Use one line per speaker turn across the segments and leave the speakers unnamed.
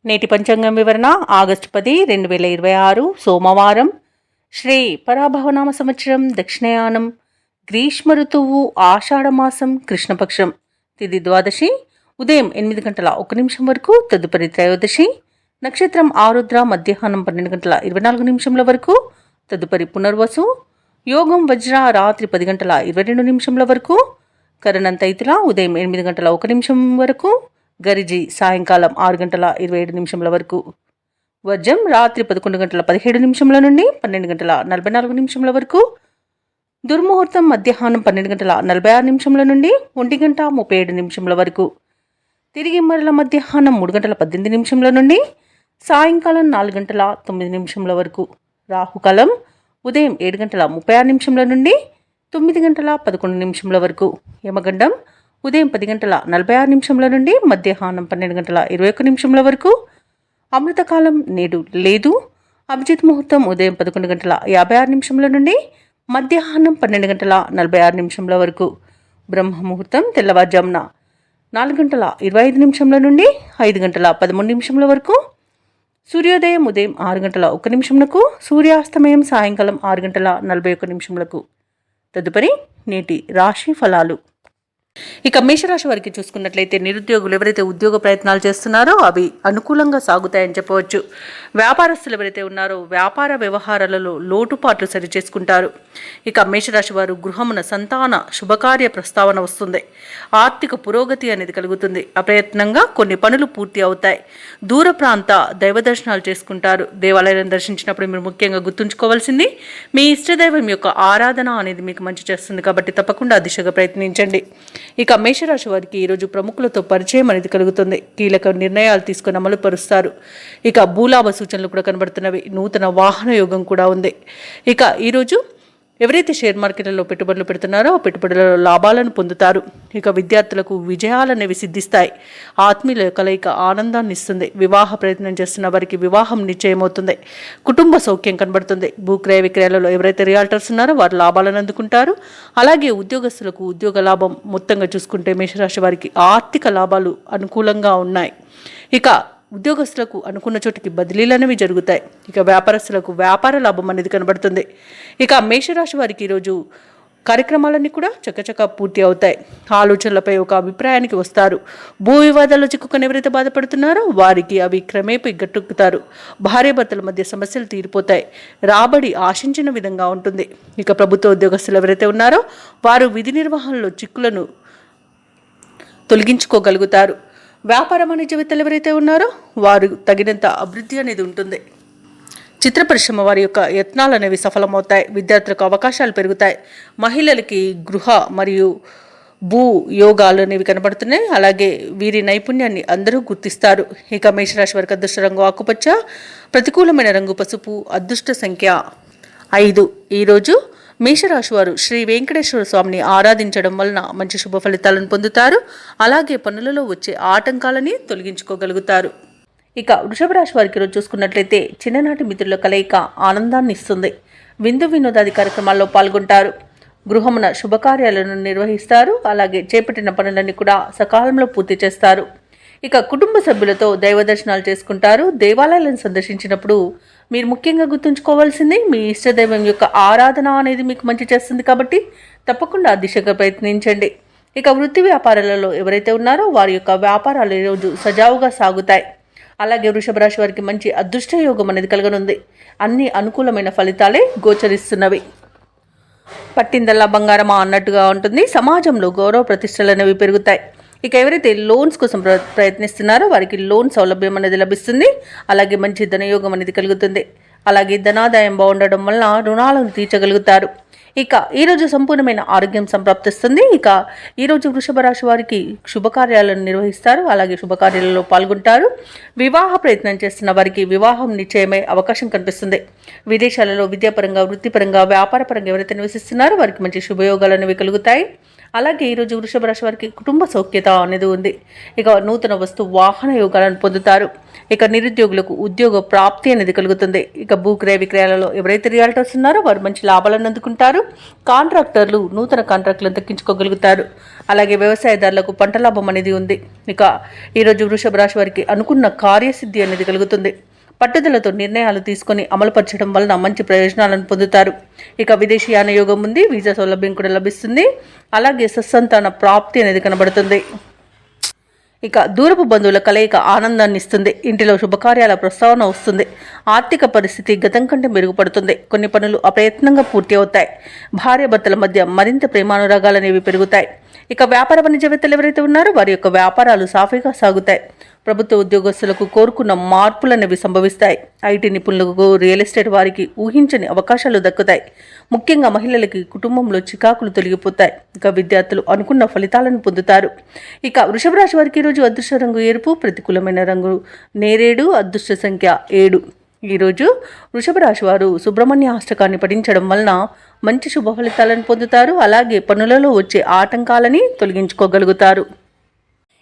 నేటి పంచాంగం వివరణ ఆగస్టు 10, 2026 సోమవారం. శ్రీ పరాభవనామ సంవత్సరం దక్షిణయానం, గ్రీష్మ ఋతువు, ఆషాఢమాసం, కృష్ణపక్షం. తిథి ద్వాదశి, ఉదయం 8:01 వరకు. తదుపరి త్రయోదశి. నక్షత్రం ఆరుద్ర, మధ్యాహ్నం 12:24 వరకు. తదుపరి పునర్వసు. యోగం వజ్ర, రాత్రి 10:22 వరకు. కరణం తైతుల, ఉదయం 8:01 వరకు. గరిజి సాయంకాలం 6:27 వరకు. వర్జం రాత్రి 11:17 నుండి 12:44 వరకు. దుర్ముహూర్తం మధ్యాహ్నం 12:46 నుండి 1:37 వరకు. తిరిగి మరల మధ్యాహ్నం 3:18 నుండి సాయంకాలం 4:09 వరకు. రాహుకాలం ఉదయం 7:36 నుండి 9:11 వరకు. యమగండం ఉదయం 10:46 నుండి మధ్యాహ్నం 12:21 వరకు. అమృతకాలం నేడు లేదు. అభిజిత్ ముహూర్తం ఉదయం 11:56 నుండి మధ్యాహ్నం 12:46 వరకు. బ్రహ్మ ముహూర్తం తెల్లవారుజామున 4:25 నుండి 5:13 వరకు. సూర్యోదయం ఉదయం 6:01 సూర్యాస్తమయం సాయంకాలం 6:41. తదుపరి నేటి రాశి ఫలాలు. ఇక మేషరాశి వారికి చూసుకున్నట్లయితే, నిరుద్యోగులు ఎవరైతే ఉద్యోగ ప్రయత్నాలు చేస్తున్నారో అవి అనుకూలంగా సాగుతాయని చెప్పవచ్చు. వ్యాపారస్తులు ఎవరైతే ఉన్నారో వ్యాపార వ్యవహారాలలో లోటుపాట్లు సరిచేసుకుంటారు. ఇక మేషరాశి వారు గృహమున సంతాన శుభకార్య ప్రస్తావన వస్తుంది. ఆర్థిక పురోగతి అనేది కలుగుతుంది. అప్రయత్నంగా కొన్ని పనులు పూర్తి అవుతాయి. దూర ప్రాంత దైవ దర్శనాలు చేసుకుంటారు. దేవాలయాలను దర్శించినప్పుడు మీరు ముఖ్యంగా గుర్తుంచుకోవాల్సింది, మీ ఇష్టదైవం యొక్క ఆరాధన అనేది మీకు మంచి చేస్తుంది కాబట్టి తప్పకుండా దిశగా ప్రయత్నించండి. ఇక మేషరాశి వారికి ఈరోజు ప్రముఖులతో పరిచయం అనేది కలుగుతుంది. కీలక నిర్ణయాలు తీసుకుని అమలు పరుస్తారు. ఇక భూలాభ సూచనలు కూడా కనబడుతున్నవి. నూతన వాహన యోగం కూడా ఉంది. ఇక ఈరోజు ఎవరైతే షేర్ మార్కెట్లలో పెట్టుబడులు పెడుతున్నారో ఆ పెట్టుబడులలో లాభాలను పొందుతారు. ఇక విద్యార్థులకు విజయాలనేవి సిద్ధిస్తాయి. ఆత్మీయుల కలయిక ఆనందాన్ని ఇస్తుంది. వివాహ ప్రయత్నం చేస్తున్న వారికి వివాహం నిశ్చయమవుతుంది. కుటుంబ సౌఖ్యం కనబడుతుంది. భూక్రయ విక్రయాలలో ఎవరైతే రియాల్టర్స్ ఉన్నారో వారు లాభాలను అందుకుంటారు. అలాగే ఉద్యోగస్తులకు ఉద్యోగ లాభం. మొత్తంగా చూసుకుంటే మేషరాశి వారికి ఆర్థిక లాభాలు అనుకూలంగా ఉన్నాయి. ఇక ఉద్యోగస్తులకు అనుకున్న చోటికి బదిలీలు అనేవి జరుగుతాయి. ఇక వ్యాపారస్తులకు వ్యాపార లాభం అనేది కనబడుతుంది. ఇక మేషరాశి వారికి ఈరోజు కార్యక్రమాలన్నీ కూడా చక్కచక్క పూర్తి అవుతాయి. ఆలోచనలపై ఒక అభిప్రాయానికి వస్తారు. భూ వివాదాల్లో చిక్కుకొని ఎవరైతే బాధపడుతున్నారో వారికి అవి క్రమేపీ గట్టెక్కుతారు. భార్యాభర్తల మధ్య సమస్యలు తీరిపోతాయి. రాబడి ఆశించిన విధంగా ఉంటుంది. ఇక ప్రభుత్వ ఉద్యోగస్తులు ఎవరైతే ఉన్నారో వారు విధి నిర్వహణలో చిక్కులను తొలగించుకోగలుగుతారు. వ్యాపార వాణిజ్యవేత్తలు ఎవరైతే ఉన్నారో వారు తగినంత అభివృద్ధి అనేది ఉంటుంది. చిత్ర పరిశ్రమ వారి యొక్క యత్నాలు అనేవి సఫలమవుతాయి. విద్యార్థులకు అవకాశాలు పెరుగుతాయి. మహిళలకి గృహ మరియు భూ యోగాలు అనేవి కనబడుతున్నాయి. అలాగే వీరి నైపుణ్యాన్ని అందరూ గుర్తిస్తారు. ఇక మేషరాశి వారికి అదృష్ట రంగు ఆకుపచ్చ, ప్రతికూలమైన రంగు పసుపు, అదృష్ట సంఖ్య 5. ఈరోజు మేషరాశి వారు శ్రీ వెంకటేశ్వర స్వామిని ఆరాధించడం వలన మంచి శుభ ఫలితాలను పొందుతారు. అలాగే పనులలో వచ్చే ఆటంకాలని తొలగించుకోగలుగుతారు. ఇక వృషభ రాశి వారికి ఈరోజు చూసుకున్నట్లయితే చిన్ననాటి మిత్రుల కలయిక ఆనందాన్ని ఇస్తుంది. విందు వినోదాది కార్యక్రమాల్లో పాల్గొంటారు. గృహమున శుభకార్యాలను నిర్వహిస్తారు. అలాగే చేపట్టిన పనులన్నీ కూడా సకాలంలో పూర్తి చేస్తారు. ఇక కుటుంబ సభ్యులతో దైవ దర్శనాలు చేసుకుంటారు. దేవాలయాలను సందర్శించినప్పుడు మీరు ముఖ్యంగా గుర్తుంచుకోవాల్సింది, మీ ఇష్టదైవం యొక్క ఆరాధన అనేది మీకు మంచి చేస్తుంది కాబట్టి తప్పకుండా ఆ దిశగా ప్రయత్నించండి. ఇక వృత్తి వ్యాపారాలలో ఎవరైతే ఉన్నారో వారి యొక్క వ్యాపారాలు ఈరోజు సజావుగా సాగుతాయి. అలాగే వృషభ రాశి వారికి మంచి అదృష్ట యోగం అనేది కలగనుంది. అన్ని అనుకూలమైన ఫలితాలే గోచరిస్తున్నవి. పట్టిందల్లా బంగారమా అన్నట్టుగా ఉంటుంది. సమాజంలో గౌరవ ప్రతిష్టలు అనేవి పెరుగుతాయి. ఇక ఎవరైతే లోన్స్ కోసం ప్రయత్నిస్తున్నారో వారికి లోన్ సౌలభ్యం అనేది లభిస్తుంది. అలాగే మంచి ధనయోగం అనేది కలుగుతుంది. అలాగే ధనాదాయం బాగుండడం వలన రుణాలను తీర్చగలుగుతారు. ఇక ఈరోజు సంపూర్ణమైన ఆరోగ్యం సంప్రాప్తిస్తుంది. ఇక ఈరోజు వృషభ రాశి వారికి శుభకార్యాలను నిర్వహిస్తారు. అలాగే శుభకార్యాలలో పాల్గొంటారు. వివాహ ప్రయత్నం చేస్తున్న వారికి వివాహం నిశ్చయమై అవకాశం కనిపిస్తుంది. విదేశాలలో విద్యాపరంగా, వృత్తిపరంగా, వ్యాపారపరంగా ఎవరైతే నివసిస్తున్నారో వారికి మంచి శుభయోగాలు అనేవి కలుగుతాయి. అలాగే ఈరోజు వృషభ రాశి వారికి కుటుంబ సౌఖ్యత అనేది ఉంది. ఇక నూతన వస్తు వాహన యోగాలను పొందుతారు. ఇక నిరుద్యోగులకు ఉద్యోగ ప్రాప్తి అనేది కలుగుతుంది. ఇక భూ క్రయ విక్రయాలలో ఎవరైతే రియాల్టర్స్ ఉన్నారో వారు మంచి లాభాలను అందుకుంటారు. కాంట్రాక్టర్లు నూతన కాంట్రాక్టులను దక్కించుకోగలుగుతారు. అలాగే వ్యవసాయదారులకు పంట లాభం అనేది ఉంది. ఇక ఈరోజు వృషభ రాశి వారికి అనుకున్న కార్యసిద్ధి అనేది కలుగుతుంది. పట్టుదలతో నిర్ణయాలు తీసుకొని అమలుపరచడం వలన మంచి ప్రయోజనాలను పొందుతారు. ఇక విదేశీయాన యోగం ఉంది. వీసా సౌలభ్యం కూడా లభిస్తుంది. అలాగే సత్సంతాన ప్రాప్తి అనేది కనబడుతుంది. ఇక దూరపు బంధువుల కలయిక ఆనందాన్ని ఇస్తుంది. ఇంటిలో శుభకార్యాల ప్రస్తావన వస్తుంది. ఆర్థిక పరిస్థితి గతం కంటే మెరుగుపడుతుంది. కొన్ని పనులు అప్రయత్నంగా పూర్తి అవుతాయి. భార్యాభర్తల మధ్య మరింత ప్రేమానురాగాలు అనేవి పెరుగుతాయి. ఇక వ్యాపార వాణిజ్యవేత్తలు ఎవరైతే ఉన్నారో వారి యొక్క వ్యాపారాలు సాఫీగా సాగుతాయి. ప్రభుత్వ ఉద్యోగస్తులకు కోరుకున్న మార్పులు అనేవి సంభవిస్తాయి. ఐటీ నిపుణులకు, రియల్ ఎస్టేట్ వారికి ఊహించని అవకాశాలు దక్కుతాయి. ముఖ్యంగా మహిళలకి కుటుంబంలో చికాకులు తొలగిపోతాయి. ఇక విద్యార్థులు అనుకున్న ఫలితాలను పొందుతారు. ఇక వృషభ రాశి వారికి ఈరోజు అదృష్ట రంగు ఎరుపు, ప్రతికూలమైన రంగు నేరేడు, అదృష్ట సంఖ్య 7. ఈరోజు వృషభ రాశి వారు సుబ్రహ్మణ్య అష్టకాన్ని పఠించడం వలన మంచి శుభ ఫలితాలను పొందుతారు. అలాగే పనులలో వచ్చే ఆటంకాలని తొలగించుకోగలుగుతారు.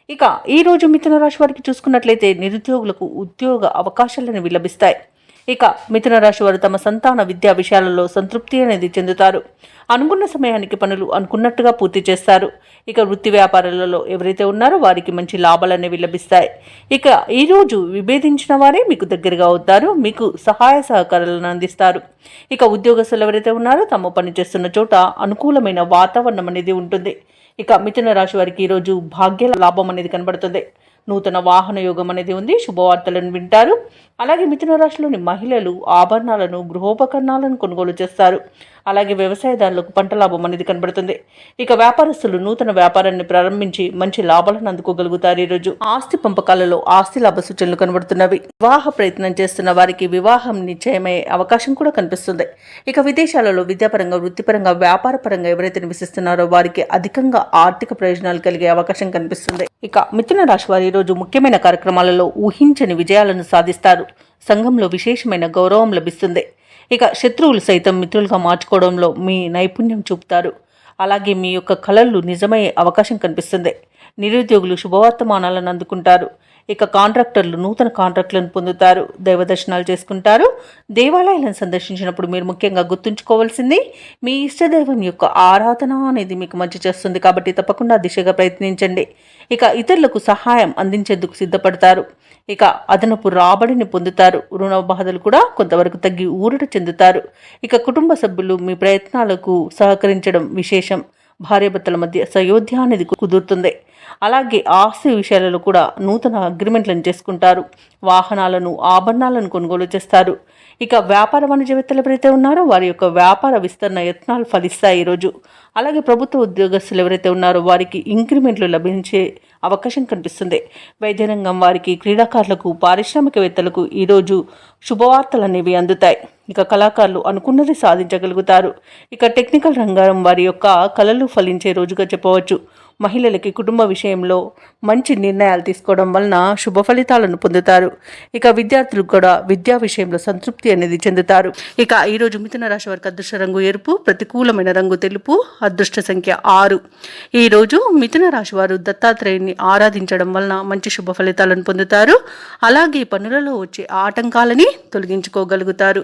ఇక ఈరోజు మిథున రాశి వారికి చూసుకున్నట్లయితే నిరుద్యోగులకు ఉద్యోగ అవకాశాలను లభిస్తాయి. ఇక మిథున రాశి వారు తమ సంతాన విద్యా విషయాలలో సంతృప్తి అనేది చెందుతారు. అనుకున్న సమయానికి పనులు అనుకున్నట్టుగా పూర్తి చేస్తారు. ఇక వృత్తి వ్యాపారాలలో ఎవరైతే ఉన్నారో వారికి మంచి లాభాలు అనేవి లభిస్తాయి. ఇక ఈరోజు విభేదించిన వారే మీకు దగ్గరగా అవుతారు. మీకు సహాయ సహకారాలను అందిస్తారు. ఇక ఉద్యోగస్తులు ఎవరైతే ఉన్నారో తాము పనిచేస్తున్న చోట అనుకూలమైన వాతావరణం అనేది ఉంటుంది. ఇక మిథున రాశి వారికి ఈరోజు భాగ్య లాభం అనేది కనబడుతుంది. నూతన వాహన యోగం అనేది ఉంది. శుభవార్తలను వింటారు. అలాగే మిథున రాశిలోని మహిళలు ఆభరణాలను, గృహోపకరణాలను కొనుగోలు చేస్తారు. అలాగే వ్యవసాయదారులకు పంట లాభం అనేది కనబడుతుంది. ఇక వ్యాపారస్తులు నూతన వ్యాపారాన్ని ప్రారంభించి మంచి లాభాలను అందుకోగలుగుతారు. ఈరోజు ఆస్తి పంపకాలలో ఆస్తి లాభ సూచనలు కనబడుతున్నవి. వివాహ ప్రయత్నం చేస్తున్న వారికి వివాహం నిశ్చయమయ్యే అవకాశం కూడా కనిపిస్తుంది. ఇక విదేశాలలో విద్యాపరంగా, వృత్తిపరంగా, వ్యాపార పరంగా ఎవరైతే నివసిస్తున్నారో వారికి అధికంగా ఆర్థిక ప్రయోజనాలు కలిగే అవకాశం కనిపిస్తుంది. ఇక మిథున రాశి వారు ఈరోజు ముఖ్యమైన కార్యక్రమాలలో ఊహించని విజయాలను సాధిస్తారు. సంఘంలో విశేషమైన గౌరవం లభిస్తుంది. ఇక శత్రువులు సైతం మిత్రులుగా మార్చుకోవడంలో మీ నైపుణ్యం చూపుతారు. అలాగే మీ యొక్క కళలు నిజమయ్యే అవకాశం కనిపిస్తుంది. నిరుద్యోగులు శుభవర్తమానాలను అందుకుంటారు. ఇక కాంట్రాక్టర్లు నూతన కాంట్రాక్టులను పొందుతారు. దైవ దర్శనాలు చేసుకుంటారు. దేవాలయాలను సందర్శించినప్పుడు మీరు ముఖ్యంగా గుర్తుంచుకోవాల్సింది మీ ఇష్టదైవం యొక్క ఆరాధన అనేది మీకు మంచి చేస్తుంది. కాబట్టి తప్పకుండా దిశగా ప్రయత్నించండి. ఇక ఇతరులకు సహాయం అందించేందుకు సిద్ధపడతారు. ఇక అదనపు రాబడిని పొందుతారు. రుణ బాధలు కూడా కొంతవరకు తగ్గి ఊరట చెందుతారు. ఇక కుటుంబ సభ్యులు మీ ప్రయత్నాలకు సహకరించడం విశేషం. భార్యాభర్తల మధ్య సయోధ్య అనేది కుదురుతుంది. అలాగే ఆస్తి విషయాలలో కూడా నూతన అగ్రిమెంట్లను చేసుకుంటారు. వాహనాలను, ఆభరణాలను కొనుగోలు చేస్తారు. ఇక వ్యాపార వాణిజ్యవేత్తలు ఎవరైతే ఉన్నారో వారి యొక్క వ్యాపార విస్తరణ యత్నాలు ఫలిస్తాయి ఈరోజు. అలాగే ప్రభుత్వ ఉద్యోగస్తులు ఎవరైతే ఉన్నారో వారికి ఇంక్రిమెంట్లు లభించే అవకాశం కనిపిస్తుంది. వైద్య రంగం వారికి, క్రీడాకారులకు, పారిశ్రామికవేత్తలకు ఈరోజు శుభవార్తలు అనేవి అందుతాయి. ఇక కళాకారులు అనుకున్నది సాధించగలుగుతారు. ఇక టెక్నికల్ రంగం వారి యొక్క కళలు ఫలించే రోజుగా చెప్పవచ్చు. మహిళలకి కుటుంబ విషయంలో మంచి నిర్ణయాలు తీసుకోవడం వలన శుభ ఫలితాలను పొందుతారు. ఇక విద్యార్థులు కూడా విద్యా విషయంలో సంతృప్తి అనేది చెందుతారు. ఇక ఈరోజు మిథున రాశి వారికి అదృష్ట రంగు ఎరుపు, ప్రతికూలమైన రంగు తెలుపు, అదృష్ట సంఖ్య 6. ఈరోజు మిథున రాశి వారు దత్తాత్రేయుని ఆరాధించడం వలన మంచి శుభ ఫలితాలను పొందుతారు. అలాగే పనులలో వచ్చే ఆటంకాలని తొలగించుకోగలుగుతారు.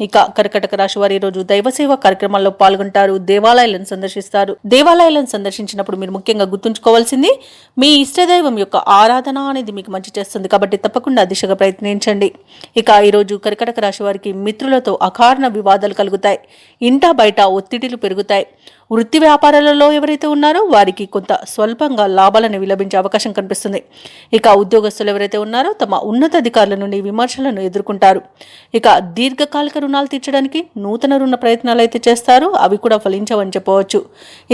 ఇక కర్కటక రాశి వారు ఈరోజు దైవ సేవా కార్యక్రమాల్లో పాల్గొంటారు. దేవాలయాలను సందర్శిస్తారు. దేవాలయాలను సందర్శించినప్పుడు మీరు ముఖ్యంగా గుర్తుంచుకోవాల్సింది మీ ఇష్టదైవం యొక్క ఆరాధన అనేది మీకు మంచి చేస్తుంది. కాబట్టి తప్పకుండా దిశగా ప్రయత్నించండి. ఇక ఈరోజు కర్కటక రాశి వారికి మిత్రులతో అకారణ వివాదాలు కలుగుతాయి. ఇంటా బయట ఒత్తిడిలు పెరుగుతాయి. వృత్తి వ్యాపారాలలో ఎవరైతే ఉన్నారో వారికి కొంత స్వల్పంగా లాభాలను లభించే అవకాశం కనిపిస్తుంది. ఇక ఉద్యోగస్తులు ఎవరైతే ఉన్నారో తమ ఉన్నతాధికారుల నుండి విమర్శలను ఎదుర్కొంటారు. ఇక దీర్ఘకాలిక రుణాలు తీర్చడానికి నూతన రుణ ప్రయత్నాలు అయితే చేస్తారు. అవి కూడా ఫలించవని చెప్పవచ్చు.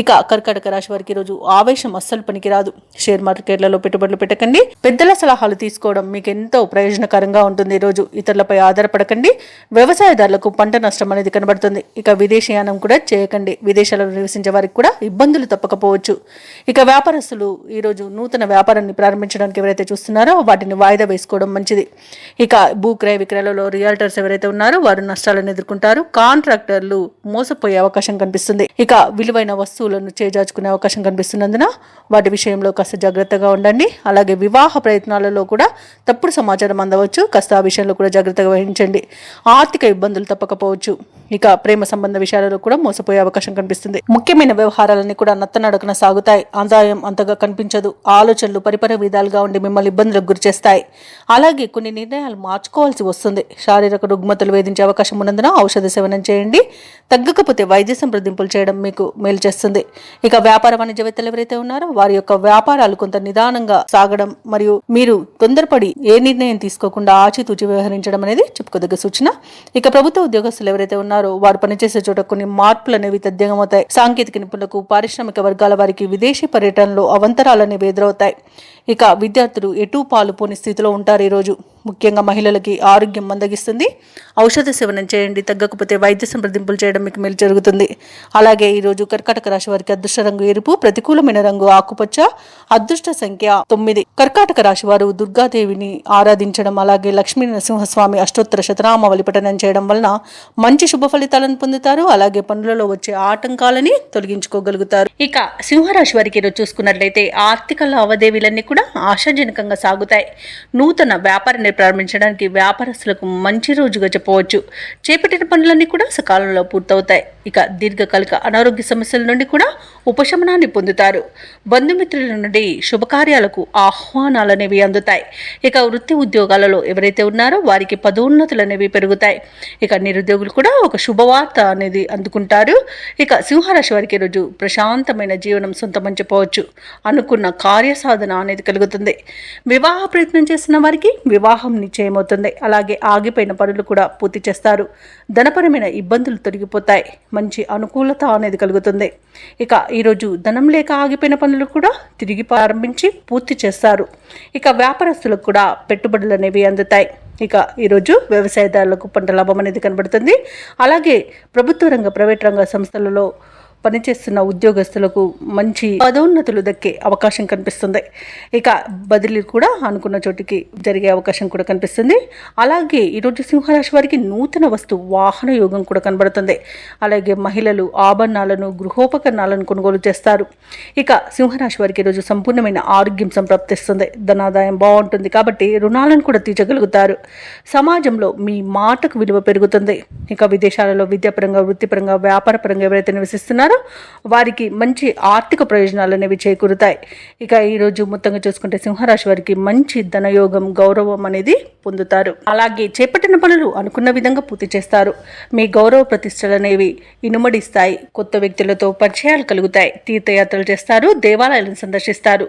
ఇక కర్కాటక రాశి వారికి ఈరోజు ఆవేశం అస్సలు పనికిరాదు. షేర్ మార్కెట్లలో పెట్టుబడులు పెట్టకండి. పెద్దల సలహాలు తీసుకోవడం మీకు ఎంతో ప్రయోజనకరంగా ఉంటుంది. ఈరోజు ఇతరులపై ఆధారపడకండి. వ్యవసాయదారులకు పంట నష్టం అనేది కనబడుతుంది. ఇక విదేశీయానం కూడా చేయకండి. విదేశాలలో నివసించే వారికి కూడా ఇబ్బందులు తప్పకపోవచ్చు. ఇక వ్యాపారస్తులు ఈరోజు నూతన వ్యాపారాన్ని ప్రారంభించడానికి ఎవరైతే చూస్తున్నారో వాటిని వాయిదా వేసుకోవడం మంచిది. ఇక భూ క్రయ విక్రయాలలో రియల్టర్స్ ఎవరైతే ఉన్నారో వారు నష్టాలను ఎదుర్కొంటారు. కాంట్రాక్టర్లు మోసపోయే అవకాశం కనిపిస్తుంది. ఇక విలువైన వస్తువులను చేజార్చుకునే అవకాశం కనిపిస్తున్నందున వాటి విషయంలో కాస్త జాగ్రత్తగా ఉండండి. అలాగే వివాహ ప్రయత్నాలలో కూడా తప్పుడు సమాచారం అందవచ్చు, కాస్త ఆ విషయంలో కూడా జాగ్రత్తగా వహించండి. ఆర్థిక ఇబ్బందులు తప్పకపోవచ్చు. ఇక ప్రేమ సంబంధ విషయాలలో కూడా మోసపోయే అవకాశం కనిపిస్తుంది. ముఖ్యమైన వ్యవహారాలన్నీ కూడా నత్తనడకన సాగుతాయి. ఆదాయం అంతగా కనిపించదు. ఆలోచనలు పరిపర విధాలుగా ఉండి మిమ్మల్ని ఇబ్బందులకు గురి చేస్తాయి. అలాగే కొన్ని నిర్ణయాలు మార్చుకోవాల్సి వస్తుంది. శారీరక రుగ్మతలు వేధించే అవకాశం ఉన్నందున ఔషధ సేవనం చేయండి. తగ్గకపోతే వైద్య సంప్రదింపులు చేయడం మీకు మేలు చేస్తుంది. ఇక వ్యాపార వాణిజ్యవేత్తలు ఎవరైతే ఉన్నారో వారి యొక్క వ్యాపారాలు కొంత నిదానంగా సాగడం మరియు మీరు తొందరపడి ఏ నిర్ణయం తీసుకోకుండా ఆచితూచి వ్యవహరించడం అనేది చెప్పుకోదగ్గ సూచన. ఇక ప్రభుత్వ ఉద్యోగస్తులు ఎవరైతే ఉన్నారో వారు పనిచేసే చోట కొన్ని మార్పులు అనేవి తథ్యంగమవుతాయి. సాంకేతిక నిపుణులకు, పారిశ్రామిక వర్గాల వారికి విదేశీ పర్యటనలో అవంతరాలు అనేవి ఎదురవుతాయి. ఇక విద్యార్థులు ఎటూ పాలు పోని స్థితిలో ఉంటారు. ఈరోజు ముఖ్యంగా మహిళలకి ఆరోగ్యం మందగిస్తుంది. ఔషధ సేవనం చేయండి. తగ్గకపోతే వైద్య సంప్రదింపులు చేయడం మీకు మేలు జరుగుతుంది. అలాగే ఈరోజు కర్కాటక రాశి వారికి అదృష్ట రంగు ఎరుపు, ప్రతికూలమైన రంగు ఆకుపచ్చ, అదృష్ట సంఖ్య 9. కర్కాటక రాశి వారు దుర్గాదేవిని ఆరాధించడం, అలాగే లక్ష్మీ నరసింహస్వామి అష్టోత్తర శతనామావళి పఠనం చేయడం వలన మంచి శుభ ఫలితాలను పొందుతారు. అలాగే పనులలో వచ్చే ఆటంకాలని తొలగించుకోగలుగుతారు. ఇక సింహరాశి వారికి ఈరోజు చూసుకున్నట్లయితే ఆర్థిక లావాదేవీలన్నీ కూడా ఆశాజనకంగా సాగుతాయి. నూతన వ్యాపారాన్ని ప్రారంభించడానికి వ్యాపారస్తులకు మంచి రోజుగా చెప్పవచ్చు. చేపట్టిన పనులన్నీ కూడా సకాలంలో పూర్తవుతాయి. ఇక దీర్ఘకాలిక అనారోగ్య సమస్యల నుండి కూడా ఉపశమనాన్ని పొందుతారు. బంధుమిత్రుల నుండి శుభకార్యాలకు ఆహ్వానాలు అనేవి అందుతాయి. ఇక వృత్తి ఉద్యోగాలలో ఎవరైతే ఉన్నారో వారికి పదోన్నతులు అనేవి పెరుగుతాయి. ఇక నిరుద్యోగులు కూడా ఒక శుభవార్త అనేది అందుకుంటారు. ఇక సింహరాశి వారికి ఈరోజు ప్రశాంతమైన జీవనం సొంతమని చెప్పవచ్చు. అనుకున్న కార్యసాధన అనేది కలుగుతుంది. వివాహ ప్రయత్నం చేస్తున్న వారికి వివాహం నిశ్చయమవుతుంది. అలాగే ఆగిపోయిన పనులు కూడా పూర్తి చేస్తారు. ధనపరమైన ఇబ్బందులు తొలగిపోతాయి. మంచి అనుకూలత అనేది కలుగుతుంది. ఇక ఈరోజు ధనం లేక ఆగిపోయిన పనులు కూడా తిరిగి ప్రారంభించి పూర్తి చేస్తారు. ఇక వ్యాపారస్తులకు కూడా పెట్టుబడులు అనేవి అందుతాయి. ఇక ఈరోజు వ్యవసాయదారులకు పంట లాభం అనేది కనబడుతుంది. అలాగే ప్రభుత్వ రంగ, ప్రైవేట్ రంగ సంస్థలలో పనిచేస్తున్న ఉద్యోగస్తులకు మంచి పదోన్నతులు దక్కే అవకాశం కనిపిస్తుంది. ఇక బదిలీ కూడా అనుకున్న చోటికి జరిగే అవకాశం కూడా కనిపిస్తుంది. అలాగే ఈరోజు సింహరాశి వారికి నూతన వాహన యోగం కూడా కనబడుతుంది. అలాగే మహిళలు ఆభరణాలను, గృహోపకరణాలను కొనుగోలు చేస్తారు. ఇక సింహరాశి వారికి ఈరోజు సంపూర్ణమైన ఆరోగ్యం సంప్రాప్తిస్తుంది. ధనాదాయం బాగుంటుంది కాబట్టి రుణాలను కూడా తీర్చగలుగుతారు. సమాజంలో మీ మాటకు విలువ పెరుగుతుంది. ఇక విదేశాలలో విద్యాపరంగా, వృత్తిపరంగా, వ్యాపారపరంగా ఎవరైతే నివసిస్తున్నారో వారికి మంచి ఆర్థిక ప్రయోజనాలు అనేవి చేకూరుతాయి. ఇక ఈరోజు మొత్తంగా చూసుకుంటే సింహరాశి వారికి మంచి ధనయోగం, గౌరవం అనేది పొందుతారు. అలాగే చేపట్టిన పనులు అనుకున్న విధంగా పూర్తి చేస్తారు. మీ గౌరవ ప్రతిష్టలు అనేవి ఇనుమడిస్తాయి. కొత్త వ్యక్తులతో పరిచయాలు కలుగుతాయి. తీర్థయాత్రలు చేస్తారు. దేవాలయాలను సందర్శిస్తారు.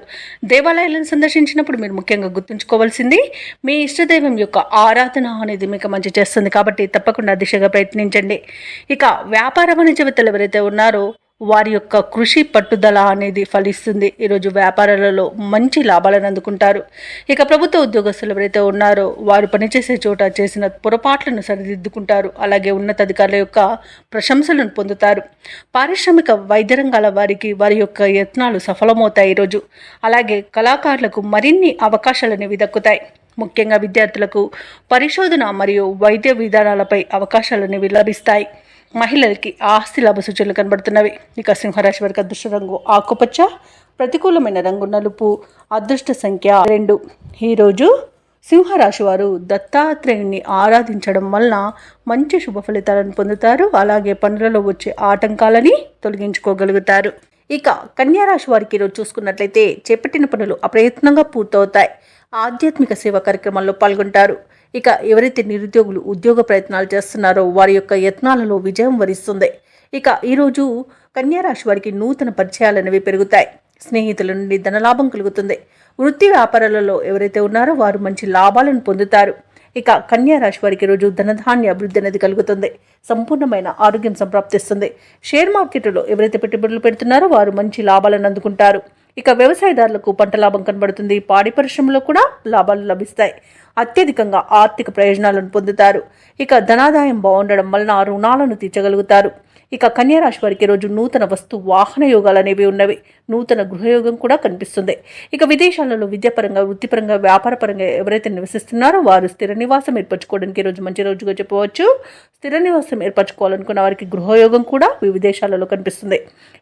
దేవాలయాలను సందర్శించినప్పుడు మీరు ముఖ్యంగా గుర్తుంచుకోవాల్సింది మీ ఇష్టదైవం యొక్క ఆరాధన అనేది మీకు మంచి చేస్తుంది. కాబట్టి తప్పకుండా దిశగా ప్రయత్నించండి. ఇక వ్యాపార వాణిజ్యవేత్తలు ఎవరైతే ఉన్నారో వారి యొక్క కృషి పట్టుదల అనేది ఫలిస్తుంది. ఈరోజు వ్యాపారాలలో మంచి లాభాలను అందుకుంటారు. ఇక ప్రభుత్వ ఉద్యోగస్తులు ఎవరైతే ఉన్నారో వారు పనిచేసే చోట చేసిన పొరపాట్లను సరిదిద్దుకుంటారు. అలాగే ఉన్నతాధికారుల యొక్క ప్రశంసలను పొందుతారు. పారిశ్రామిక వైద్య రంగాల వారికి వారి యొక్క యత్నాలు సఫలమవుతాయి ఈరోజు. అలాగే కళాకారులకు మరిన్ని అవకాశాలు అనేవి దక్కుతాయి. ముఖ్యంగా విద్యార్థులకు పరిశోధన మరియు వైద్య విధానాలపై అవకాశాలు అనేవి లభిస్తాయి. మహిళలకి ఆస్తి లాభ సూచనలు కనబడుతున్నవి. ఇక సింహరాశి వారికి అదృష్ట రంగు ఆకుపచ్చ, ప్రతికూలమైన రంగు నలుపు, అదృష్ట సంఖ్య 2. ఈరోజు సింహరాశి వారు దత్తాత్రేయుని ఆరాధించడం వలన మంచి శుభ ఫలితాలను పొందుతారు. అలాగే పనులలో వచ్చే ఆటంకాలని తొలగించుకోగలుగుతారు. ఇక కన్యారాశి వారికి ఈరోజు చూసుకున్నట్లయితే చేపట్టిన పనులు అప్రయత్నంగా పూర్తవుతాయి. ఆధ్యాత్మిక సేవా కార్యక్రమాల్లో పాల్గొంటారు. ఇక ఎవరైతే నిరుద్యోగులు ఉద్యోగ ప్రయత్నాలు చేస్తున్నారో వారి యొక్క యత్నాలలో విజయం వరిస్తుంది. ఇక ఈరోజు కన్యారాశి వారికి నూతన పరిచయాలు అనేవి పెరుగుతాయి. స్నేహితుల నుండి ధనలాభం కలుగుతుంది. వృత్తి వ్యాపారాలలో ఎవరైతే ఉన్నారో వారు మంచి లాభాలను పొందుతారు. ఇక కన్యారాశి వారికి రోజు ధనధాన్య అభివృద్ధి అనేది కలుగుతుంది. సంపూర్ణమైన ఆరోగ్యం సంప్రాప్తిస్తుంది. షేర్ మార్కెట్లో ఎవరైతే పెట్టుబడులు పెడుతున్నారో వారు మంచి లాభాలను అందుకుంటారు. ఇక వ్యవసాయదారులకు పంట లాభం కనబడుతుంది. పాడి పరిశ్రమలో కూడా లాభాలు లభిస్తాయి. అత్యధికంగా ఆర్థిక ప్రయోజనాలను పొందుతారు. ఇక ధనాదాయం బాగుండడం వలన రుణాలను తీర్చగలుగుతారు. ఇక కన్యా రాశి వారికి రోజు నూతన వస్తు వాహన యోగాలు అనేవి ఉన్నవి. నూతన గృహయోగం కూడా కనిపిస్తుంది. ఇక విదేశాలలో విద్యాపరంగా, వృత్తిపరంగా, వ్యాపారపరంగా ఎవరైతే నివసిస్తున్నారో వారు స్థిర నివాసం ఏర్పరచుకోవడానికి రోజు మంచి రోజుగా చెప్పవచ్చు. స్థిర నివాసం ఏర్పరచుకోవాలనుకున్న వారికి గృహయోగం కూడా విదేశాలలో కనిపిస్తుంది.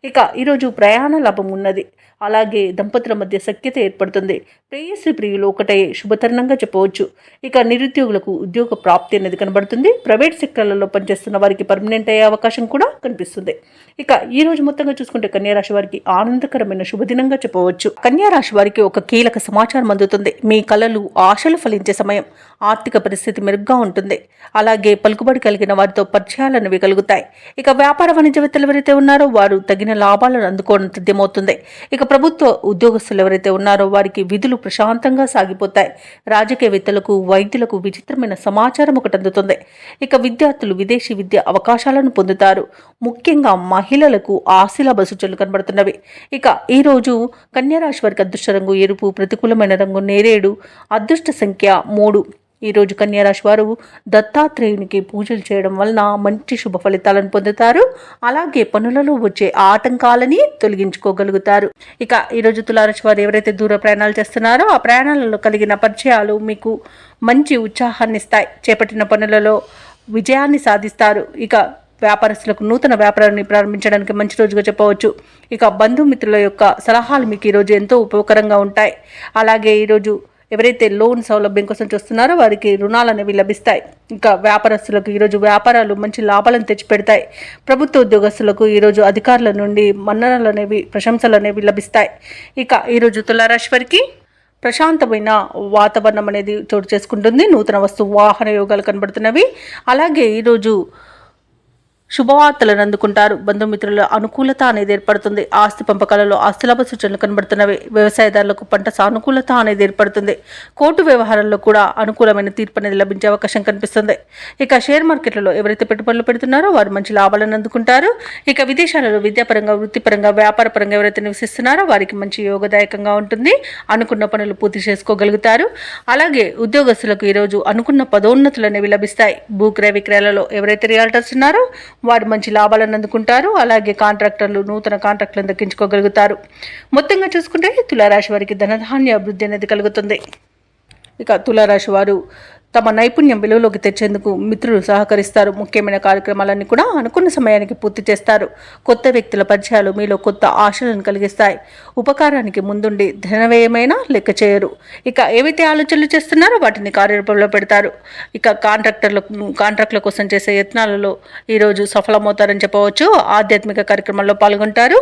ఇక ఈరోజు ప్రయాణ లాభం ఉన్నది. అలాగే దంపతుల మధ్య సఖ్యత ఏర్పడుతుంది. ప్రేయసి ప్రియులు ఒకటే శుభతరుణంగా చెప్పవచ్చు. ఇక నిరుద్యోగులకు ఉద్యోగ ప్రాప్తి అనేది కనబడుతుంది. ప్రైవేట్ సెక్టర్లలో పనిచేస్తున్న వారికి పర్మనెంట్ అయ్యే అవకాశం కూడా కనిపిస్తుంది. ఇక ఈ రోజు మొత్తంగా చూసుకుంటే కన్యా రాశి వారికి ఆనందకరమైన శుభదినంగా చెప్పవచ్చు. కన్యా రాశి వారికి ఒక కీలక సమాచారం అందుతుంది. మీ కలలు, ఆశలు ఫలించే సమయం. ఆర్థిక పరిస్థితి మెరుగ్గా ఉంటుంది. అలాగే పలుకుబడి కలిగిన వారితో పరిచయాలు అనేవి కలుగుతాయి. ఇక వ్యాపార వాణిజ్యవేత్తలు ఎవరైతే ఉన్నారో వారు తగిన లాభాలను అందుకోవడం తథ్యమవుతుంది. ఇక ప్రభుత్వ ఉద్యోగస్తులు ఎవరైతే ఉన్నారో వారికి విధులు ప్రశాంతంగా సాగిపోతాయి. రాజకీయవేత్తలకు, వైద్యులకు విచిత్రమైన సమాచారం ఒకటి అందుతుంది. ఇక విద్యార్థులు విదేశీ విద్య అవకాశాలను పొందుతారు. ముఖ్యంగా మహిళలకు ఆశీలాభ సూచనలు కనబడుతున్నవి. ఇక ఈ రోజు కన్యా రాశి వారికి అదృష్ట రంగు ఎరుపు, ప్రతికూలమైన రంగు నేరేడు, అదృష్ట సంఖ్య 3. ఈ రోజు కన్యా రాశి వారు దత్తాత్రేయునికి పూజలు చేయడం వలన మంచి శుభ ఫలితాలను పొందుతారు. అలాగే పనులలో వచ్చే ఆటంకాలని తొలగించుకోగలుగుతారు. ఇక ఈరోజు తులారాశి వారు ఎవరైతే దూర ప్రయాణాలు చేస్తున్నారో ఆ ప్రయాణాలలో కలిగిన పరిచయాలు మీకు మంచి ఉత్సాహాన్ని ఇస్తాయి. చేపట్టిన పనులలో విజయాన్ని సాధిస్తారు. ఇక వ్యాపారస్తులకు నూతన వ్యాపారాన్ని ప్రారంభించడానికి మంచి రోజుగా చెప్పవచ్చు. ఇక బంధుమిత్రుల యొక్క సలహాలు మీకు ఈరోజు ఎంతో ఉపయోగకరంగా ఉంటాయి. అలాగే ఈరోజు ఎవరైతే లోన్ సౌలభ్యం కోసం చూస్తున్నారో వారికి రుణాలు అనేవి లభిస్తాయి. ఇంకా వ్యాపారస్తులకు ఈరోజు వ్యాపారాలు మంచి లాభాలను తెచ్చిపెడతాయి. ప్రభుత్వ ఉద్యోగస్తులకు ఈరోజు అధికారుల నుండి మన్ననలు అనేవి, ప్రశంసలు అనేవి లభిస్తాయి. ఇక ఈరోజు తులారాశి వారికి ప్రశాంతమైన వాతావరణం అనేది చోటు చేసుకుంటుంది. నూతన వస్తు వాహన యోగాలు కనబడుతున్నవి. అలాగే ఈరోజు శుభవార్తలను అందుకుంటారు. బంధుమిత్రుల అనుకూలత అనేది ఏర్పడుతుంది. ఆస్తి పంపకాలలో ఆస్తిలాభ సూచనలు కనబడుతున్నవి. వ్యవసాయదారులకు పంట సానుకూలత అనేది ఏర్పడుతుంది. కోర్టు వ్యవహారాల్లో కూడా అనుకూలమైన తీర్పు అనేది లభించే అవకాశం కనిపిస్తుంది. ఇక షేర్ మార్కెట్లలో ఎవరైతే పెట్టుబడులు పెడుతున్నారో వారు మంచి లాభాలను అందుకుంటారు. ఇక విదేశాలలో విద్యాపరంగా, వృత్తిపరంగా, వ్యాపారపరంగా ఎవరైతే నివసిస్తున్నారో వారికి మంచి యోగదాయకంగా ఉంటుంది. అనుకున్న పనులు పూర్తి చేసుకోగలుగుతారు. అలాగే ఉద్యోగస్తులకు ఈరోజు అనుకున్న పదోన్నతులు అనేవి లభిస్తాయి. భూక్రయ విక్రయాలలో ఎవరైతే రియాల్టర్స్ ఉన్నారో వారు మంచి లాభాలను అందుకుంటారు. అలాగే కాంట్రాక్టర్లు నూతన కాంట్రాక్టులను దక్కించుకోగలుగుతారు. మొత్తంగా చూసుకుంటే తులారాశి వారికి ధనధాన్య అభివృద్ధి అనేది కలుగుతుంది. ఇక తులారాశి వారు తమ నైపుణ్యం వెలుగులోకి తెచ్చేందుకు మిత్రులు సహకరిస్తారు. ముఖ్యమైన కార్యక్రమాలన్నీ కూడా అనుకున్న సమయానికి పూర్తి చేస్తారు. కొత్త వ్యక్తుల పరిచయాలు మీలో కొత్త ఆశలను కలిగిస్తాయి. ఉపకారానికి ముందుండి ధనవ్యయమైనా లెక్క చేయరు. ఇక ఏవైతే ఆలోచనలు చేస్తున్నారో వాటిని కార్యరూపంలో పెడతారు. ఇక కాంట్రాక్టుల కోసం చేసే యత్నాలలో ఈరోజు సఫలమవుతారని చెప్పవచ్చు. ఆధ్యాత్మిక కార్యక్రమాల్లో పాల్గొంటారు.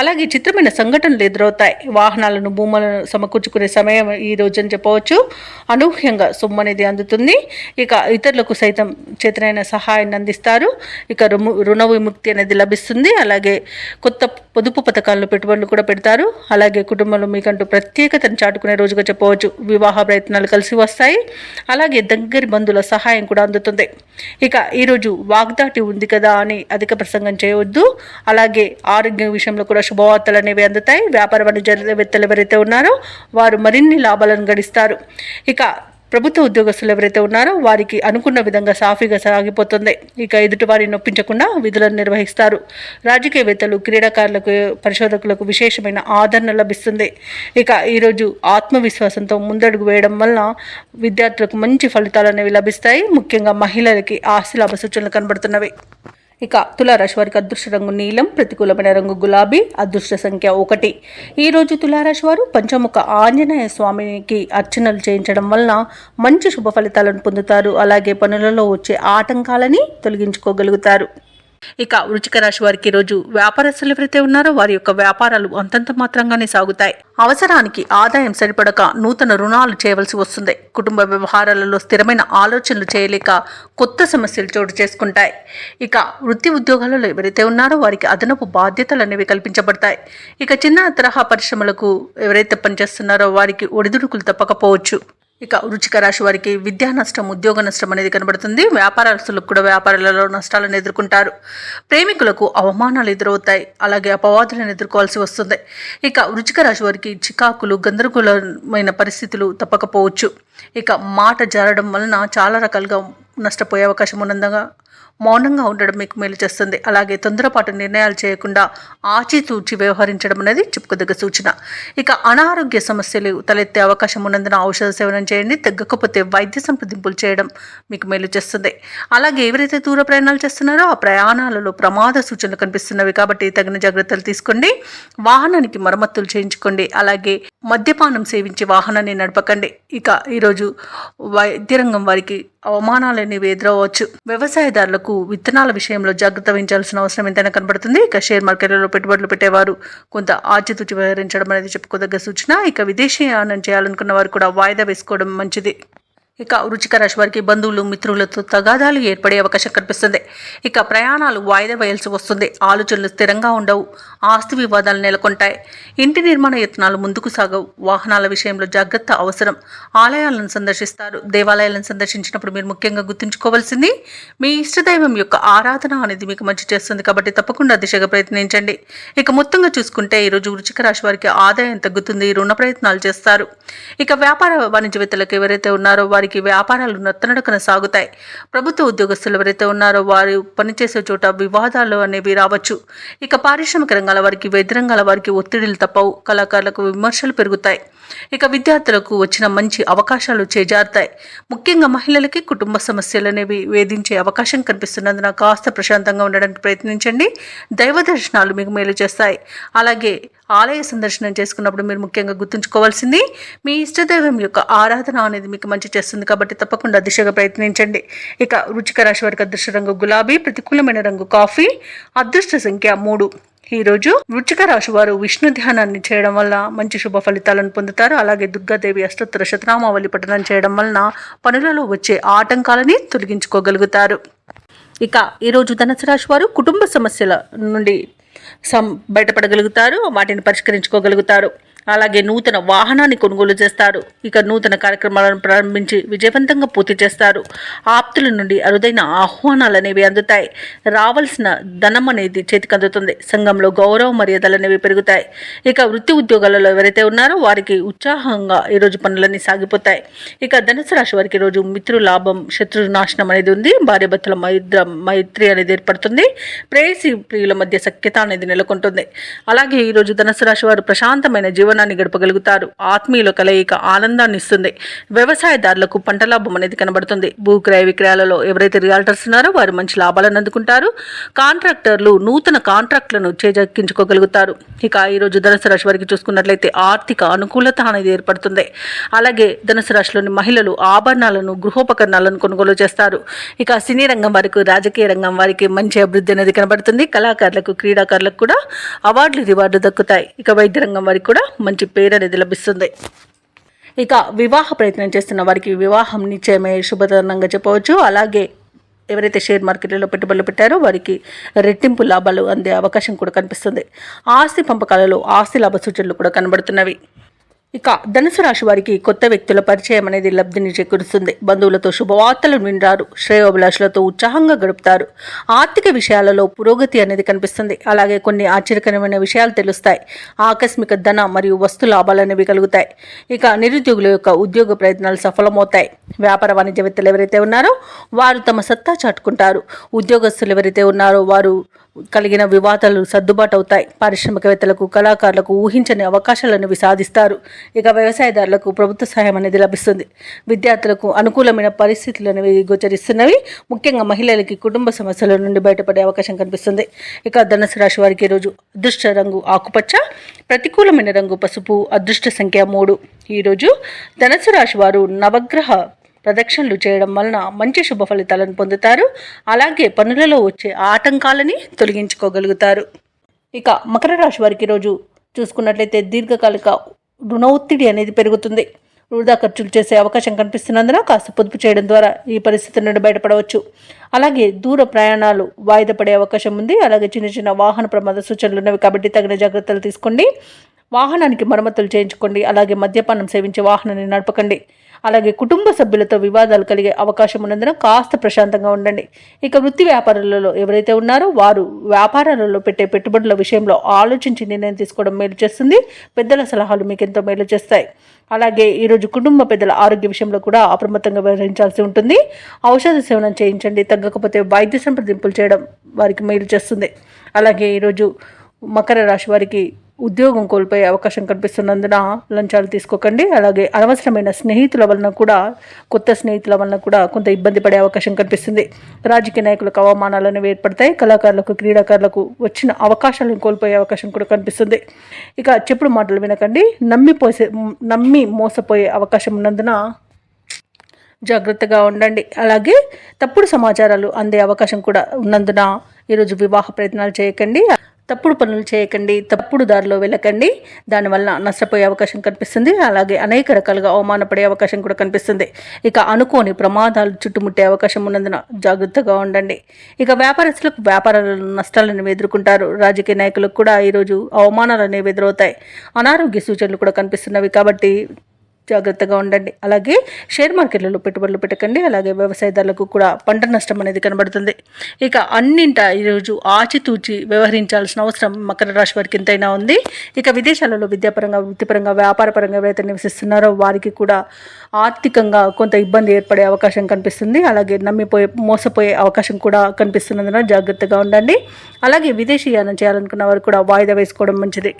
అలాగే చిత్రమైన సంఘటనలు ఎదురవుతాయి. వాహనాలను, భూములను సమకూర్చుకునే సమయం ఈ రోజు అని చెప్పవచ్చు. అనూహ్యంగా సొమ్ము అనేది అందుతుంది. ఇక ఇతరులకు సైతం చేతనైన సహాయాన్ని అందిస్తారు. ఇక రుణ విముక్తి అనేది లభిస్తుంది. అలాగే కొత్త పొదుపు పథకాలను పెట్టుబడులు కూడా పెడతారు. అలాగే కుటుంబంలో మీకంటూ ప్రత్యేకతను చాటుకునే రోజుగా చెప్పవచ్చు. వివాహ ప్రయత్నాలు కలిసి వస్తాయి. అలాగే దగ్గరి బంధువుల సహాయం కూడా అందుతుంది. ఇక ఈరోజు వాగ్దాటి ఉంది కదా అని అధిక ప్రసంగం చేయవద్దు. అలాగే ఆరోగ్యం విషయంలో కూడా శుభవార్తలు అనేవి అందుతాయి. వ్యాపార వాణిజ్యవేత్తలు ఎవరైతే ఉన్నారో వారు మరిన్ని లాభాలను గడిస్తారు. ఇక ప్రభుత్వ ఉద్యోగస్తులు ఎవరైతే ఉన్నారో వారికి అనుకున్న విధంగా సాఫీగా సాగిపోతుంది. ఇక ఎదుటి వారిని నొప్పించకుండా విధులను నిర్వహిస్తారు. రాజకీయవేత్తలు, క్రీడాకారులకు, పరిశోధకులకు విశేషమైన ఆదరణ లభిస్తుంది. ఇక ఈరోజు ఆత్మవిశ్వాసంతో ముందడుగు వేయడం వలన విద్యార్థులకు మంచి ఫలితాలు అనేవి లభిస్తాయి. ముఖ్యంగా మహిళలకి ఆస్తిలాభ సూచనలు కనబడుతున్నవి. ఇక తులారాశి వారికి అదృష్ట రంగు నీలం, ప్రతికూలమైన రంగు గులాబీ, అదృష్ట సంఖ్య 1. ఈరోజు తులారాశి వారు పంచముఖ ఆంజనేయ స్వామికి అర్చనలు చేయించడం వలన మంచి శుభ ఫలితాలను పొందుతారు. అలాగే పనులలో వచ్చే ఆటంకాలని తొలగించుకోగలుగుతారు. ఇక వృశ్చిక రాశి వారికి ఈరోజు వ్యాపారస్తులు ఎవరైతే ఉన్నారో వారి యొక్క వ్యాపారాలు అంతంత మాత్రంగానే సాగుతాయి. అవసరానికి ఆదాయం సరిపడక నూతన రుణాలు చేయవలసి వస్తుంది. కుటుంబ వ్యవహారాలలో స్థిరమైన ఆలోచనలు చేయలేక కొత్త సమస్యలు చోటు చేసుకుంటాయి. ఇక వృత్తి ఉద్యోగాలలో ఎవరైతే ఉన్నారో వారికి అదనపు బాధ్యతలు అనేవి కల్పించబడతాయి. ఇక చిన్న తరహా పరిశ్రమలకు ఎవరైతే పనిచేస్తున్నారో వారికి ఒడిదుడుకులు తప్పకపోవచ్చు. ఇక వృశ్చిక రాశి వారికి విద్యా నష్టం, ఉద్యోగ నష్టం అనేది కనబడుతుంది. వ్యాపారస్తులకు కూడా వ్యాపారాలలో నష్టాలను ఎదుర్కొంటారు. ప్రేమికులకు అవమానాలు ఎదురవుతాయి, అలాగే అపవాదులను ఎదుర్కోవాల్సి వస్తుంది. ఇక వృశ్చిక రాశి వారికి చికాకులు, గందరగోళమైన పరిస్థితులు తప్పకపోవచ్చు. ఇక మాట జారడం వలన చాలా రకాలుగా నష్టపోయే అవకాశం ఉన్నందుగా మౌనంగా ఉండడం మీకు మేలు చేస్తుంది. అలాగే తొందరపాటు నిర్ణయాలు చేయకుండా ఆచితూచి వ్యవహరించడం అనేది చెప్పుకోదగ్గ సూచన. ఇక అనారోగ్య సమస్యలు తలెత్తే అవకాశం ఉన్నందున ఔషధ సేవనం చేయండి. తగ్గకపోతే వైద్య సంప్రదింపులు చేయడం మీకు మేలు చేస్తుంది. అలాగే ఎవరైతే దూర ప్రయాణాలు చేస్తున్నారో ఆ ప్రయాణాలలో ప్రమాద సూచనలు కనిపిస్తున్నవి కాబట్టి తగిన జాగ్రత్తలు తీసుకోండి. వాహనానికి మరమ్మతులు చేయించుకోండి. అలాగే మద్యపానం సేవించి వాహనాన్ని నడపకండి. ఇక ఈరోజు వైద్య రంగం వారికి అవమానాలు అనేవి ఎదురవచ్చు. వ్యవసాయదారులకు విత్తనాల విషయంలో జాగ్రత్త వహించాల్సిన అవసరం ఎంతైనా కనబడుతుంది. ఇక షేర్ మార్కెట్లలో పెట్టుబడులు పెట్టేవారు కొంత ఆచితూచి వ్యవహరించడం అనేది చెప్పుకోదగ్గ సూచన. ఇక విదేశీయానం చేయాలనుకున్న వారు కూడా వాయిదా వేసుకోవడం మంచిది. ఇక వృశ్చిక రాశి వారికి బంధువులు, మిత్రులతో తగాదాలు ఏర్పడే అవకాశం కనిపిస్తుంది. ఇక ప్రయాణాలు వాయిదా వేయాల్సి వస్తుంది. ఆలోచనలు స్థిరంగా ఉండవు. ఆస్తి వివాదాలు నెలకొంటాయి. ఇంటి నిర్మాణ యత్నాలు ముందుకు సాగవు. వాహనాల విషయంలో జాగ్రత్త అవసరం. ఆలయాలను సందర్శిస్తారు. దేవాలయాలను సందర్శించినప్పుడు మీరు ముఖ్యంగా గుర్తుంచుకోవాల్సింది మీ ఇష్టదైవం యొక్క ఆరాధన అనేది మీకు మంచి చేస్తుంది కాబట్టి తప్పకుండా దిశగా ప్రయత్నించండి. ఇక మొత్తంగా చూసుకుంటే ఈరోజు వృశ్చిక రాశి వారికి ఆదాయం తగ్గుతుంది. రుణ ప్రయత్నాలు చేస్తారు. ఇక వ్యాపార వాణిజ్యవేత్తలకు ఎవరైతే ఉన్నారో వారికి వ్యాపారాలు నత్తనడకన సాగుతాయి. ప్రభుత్వ ఉద్యోగస్తులు ఎవరైతే ఉన్నారో వారు పనిచేసే చోట వివాదాలు అనేవి రావచ్చు. ఇక పారిశ్రామిక రంగాల వారికి, వైద్య రంగాల వారికి ఒత్తిడిలు తప్పవు. కళాకారులకు విమర్శలు పెరుగుతాయి. ఇక విద్యార్థులకు వచ్చిన మంచి అవకాశాలు చేజారుతాయి. ముఖ్యంగా మహిళలకి కుటుంబ సమస్యలు అనేవి వేధించే అవకాశం కనిపిస్తున్నందున కాస్త ప్రశాంతంగా ఉండడానికి ప్రయత్నించండి. దైవ దర్శనాలు మీకు మేలు చేస్తాయి. అలాగే ఆలయ సందర్శనం చేసుకున్నప్పుడు మీరు ముఖ్యంగా గుర్తుంచుకోవాల్సింది మీ ఇష్టదైవం యొక్క ఆరాధన అనేది మీకు మంచి చేస్తుంది కాబట్టి తప్పకుండా దిశగా ప్రయత్నించండి. ఇక వృశ్చిక రాశి వారికి అదృష్ట రంగు గులాబీ, ప్రతికూలమైన రంగు కాఫీ, అదృష్ట సంఖ్య 3. ఈరోజు వృశ్చిక రాశి వారు విష్ణు ధ్యానాన్ని చేయడం వల్ల మంచి శుభ ఫలితాలను పొందుతారు. అలాగే దుర్గాదేవి అష్టోత్తర శతనామావళి పఠనం చేయడం వలన పనులలో వచ్చే ఆటంకాలని తొలగించుకోగలుగుతారు. ఇక ఈరోజు ధనుసు రాశి వారు కుటుంబ సమస్యల నుండి బయటపడగలుగుతారు. వాటిని పరిష్కరించుకోగలుగుతారు. అలాగే నూతన వాహనాన్ని కొనుగోలు చేస్తారు. ఇక నూతన కార్యక్రమాలను ప్రారంభించి విజయవంతంగా పూర్తి చేస్తారు. ఆప్తుల నుండి అరుదైన ఆహ్వానాలు అనేవి అందుతాయి. రావాల్సిన ధనం అనేది చేతికి అందుతుంది. సంఘంలో గౌరవ మర్యాదలు అనేవి పెరుగుతాయి. ఇక వృత్తి ఉద్యోగాలలో ఎవరైతే ఉన్నారో వారికి ఉత్సాహంగా ఈరోజు పనులన్నీ సాగిపోతాయి. ఇక ధనుసు రాశి వారికి ఈరోజు మిత్రు లాభం, శత్రు నాశనం అనేది ఉంది. భార్యాభర్తల మైత్రి అనేది ఏర్పడుతుంది. ప్రేయసి ప్రియుల మధ్య సఖ్యత అనేది నెలకొంటుంది. అలాగే ఈరోజు ధనుసు రాశి వారు ప్రశాంతమైన జీవనాన్ని గడపగలుగుతారు. ఆత్మీయుల కలయిక ఆనందాన్ని ఇస్తుంది. వ్యవసాయదారులకు పంట లాభం అనేది కనబడుతుంది. భూక్రయ విక్రయాలలో ఎవరైతే రియాల్టర్స్ ఉన్నారో వారు మంచి లాభాలను అందుకుంటారు. కాంట్రాక్టర్లు నూతన కాంట్రాక్టులను చేజెక్కించుకోగలుగుతారు. ఇక ఈరోజు ధనుసు రాశి వారికి చూసుకున్నట్లయితే ఆర్థిక అనుకూలత అనేది ఏర్పడుతుంది. అలాగే ధనుసు రాశిలోని మహిళలు ఆభరణాలను, గృహోపకరణాలను కొనుగోలు చేస్తారు. ఇక సినీ రంగం వారికి, రాజకీయ రంగం వారికి మంచి అభివృద్ధి అనేది కనబడుతుంది. కళాకారులకు, క్రీడాకారులకు కూడా అవార్డులు, రివార్డులు దక్కుతాయి. ఇక వైద్య రంగం వారికి కూడా మంచి పేరు అనేది లభిస్తుంది. ఇక వివాహ ప్రయత్నం చేస్తున్న వారికి వివాహం నిశ్చయమయ్యే శుభతరుణంగా చెప్పవచ్చు. అలాగే ఎవరైతే షేర్ మార్కెట్లలో పెట్టుబడులు పెట్టారో వారికి రెట్టింపు లాభాలు అందే అవకాశం కూడా కనిపిస్తుంది. ఆస్తి పంపకాలలో ఆస్తి లాభ సూచనలు కూడా కనబడుతున్నవి. ఇక ధనుసు రాశి వారికి కొత్త వ్యక్తుల పరిచయం అనేది లబ్ధిని చేకూరుస్తుంది. బంధువులతో శుభవార్తలను వింటారు. శ్రేయోభిలాషులతో ఉత్సాహంగా గడుపుతారు. ఆర్థిక విషయాలలో పురోగతి అనేది కనిపిస్తుంది. అలాగే కొన్ని ఆశ్చర్యకరమైన విషయాలు తెలుస్తాయి. ఆకస్మిక ధన మరియు వస్తు లాభాలు అనేవి కలుగుతాయి. ఇక నిరుద్యోగుల యొక్క ఉద్యోగ ప్రయత్నాలు సఫలమవుతాయి. వ్యాపార వాణిజ్యవేత్తలు ఎవరైతే ఉన్నారో వారు తమ సత్తా చాటుకుంటారు. ఉద్యోగస్తులు ఎవరైతే ఉన్నారో వారు కలిగిన వివాదాలు సర్దుబాటు అవుతాయి. పారిశ్రామికవేత్తలకు, కళాకారులకు ఊహించని అవకాశాలను సాధిస్తారు. ఇక వ్యవసాయదారులకు ప్రభుత్వ సహాయం అనేది లభిస్తుంది. విద్యార్థులకు అనుకూలమైన పరిస్థితులు అనేవి గోచరిస్తున్నవి. ముఖ్యంగా మహిళలకి కుటుంబ సమస్యల నుండి బయటపడే అవకాశం కనిపిస్తుంది. ఇక ధనుసు రాశి వారికి ఈరోజు అదృష్ట రంగు ఆకుపచ్చ, ప్రతికూలమైన రంగు పసుపు, అదృష్ట సంఖ్య 3. ఈరోజు ధనుసు రాశి వారు నవగ్రహ ప్రదక్షిణలు చేయడం వలన మంచి శుభ ఫలితాలను పొందుతారు. అలాగే పనులలో వచ్చే ఆటంకాలని తొలగించుకోగలుగుతారు. ఇక మకర రాశి వారికి ఈరోజు చూసుకున్నట్లయితే దీర్ఘకాలిక రుణ ఒత్తిడి అనేది పెరుగుతుంది. వృధా ఖర్చులు చేసే అవకాశం కనిపిస్తున్నందున కాస్త పొదుపు చేయడం ద్వారా ఈ పరిస్థితి నుండి బయటపడవచ్చు. అలాగే దూర ప్రయాణాలు వాయిదా పడే అవకాశం ఉంది. అలాగే చిన్న చిన్న వాహన ప్రమాద సూచనలు ఉన్నవి కాబట్టి తగిన జాగ్రత్తలు తీసుకోండి. వాహనానికి మరమ్మతులు చేయించుకోండి. అలాగే మద్యపానం సేవించే వాహనాన్ని నడపకండి. అలాగే కుటుంబ సభ్యులతో వివాదాలు కలిగే అవకాశం ఉన్నందున కాస్త ప్రశాంతంగా ఉండండి. ఇక వృత్తి వ్యాపారాలలో ఎవరైతే ఉన్నారో వారు వ్యాపారాలలో పెట్టే పెట్టుబడుల విషయంలో ఆలోచించి నిర్ణయం తీసుకోవడం మేలు చేస్తుంది. పెద్దల సలహాలు మీకు ఎంతో మేలు చేస్తాయి. అలాగే ఈరోజు కుటుంబ పెద్దల ఆరోగ్య విషయంలో కూడా అప్రమత్తంగా వ్యవహరించాల్సి ఉంటుంది. ఔషధ సేవనం చేయించండి. తగ్గకపోతే వైద్య సంప్రదింపులు చేయడం వారికి మేలు చేస్తుంది. అలాగే ఈరోజు మకర రాశి వారికి ఉద్యోగం కోల్పోయే అవకాశం కనిపిస్తున్నందున లంచాలు తీసుకోకండి. అలాగే అనవసరమైన స్నేహితుల వలన కూడా కొత్త స్నేహితుల వలన కూడా కొంత ఇబ్బంది పడే అవకాశం కనిపిస్తుంది. రాజకీయ నాయకులకు అవమానాలు అనేవి ఏర్పడతాయి. కళాకారులకు, క్రీడాకారులకు వచ్చిన అవకాశాలను కోల్పోయే అవకాశం కూడా కనిపిస్తుంది. ఇక చెప్పుడు మాటలు వినకండి. నమ్మి మోసపోయే అవకాశం ఉన్నందున జాగ్రత్తగా ఉండండి. అలాగే తప్పుడు సమాచారాలు అందే అవకాశం కూడా ఉన్నందున ఈరోజు వివాహ ప్రయత్నాలు చేయకండి. తప్పుడు పనులు చేయకండి. తప్పుడు దారిలో వెళ్ళకండి. దానివల్ల నష్టపోయే అవకాశం కనిపిస్తుంది. అలాగే అనేక రకాలుగా అవమానపడే అవకాశం కూడా కనిపిస్తుంది. ఇక అనుకోని ప్రమాదాలు చుట్టుముట్టే అవకాశం ఉన్నందున జాగ్రత్తగా ఉండండి. ఇక వ్యాపారస్తులకు వ్యాపారాలను నష్టాలను ఎదుర్కొంటారు. రాజకీయ నాయకులకు కూడా ఈరోజు అవమానాలు అనేవి ఎదురవుతాయి. అనారోగ్య సూచనలు కూడా కనిపిస్తున్నవి కాబట్టి జాగ్రత్తగా ఉండండి. అలాగే షేర్ మార్కెట్లలో పెట్టుబడులు పెట్టకండి. అలాగే వ్యవసాయదారులకు కూడా పంట నష్టం అనేది కనబడుతుంది. ఇక అన్నింటా ఈరోజు ఆచితూచి వ్యవహరించాల్సిన అవసరం మకర రాశి వారికి ఎంతైనా ఉంది. ఇక విదేశాలలో విద్యాపరంగా, వృత్తిపరంగా, వ్యాపారపరంగా ఎవరైతే నివసిస్తున్నారో వారికి కూడా ఆర్థికంగా కొంత ఇబ్బంది ఏర్పడే అవకాశం కనిపిస్తుంది. అలాగే మోసపోయే అవకాశం కూడా కనిపిస్తున్నందున జాగ్రత్తగా ఉండండి. అలాగే విదేశీయానం చేయాలనుకున్న వారు కూడా వాయిదా వేసుకోవడం మంచిది.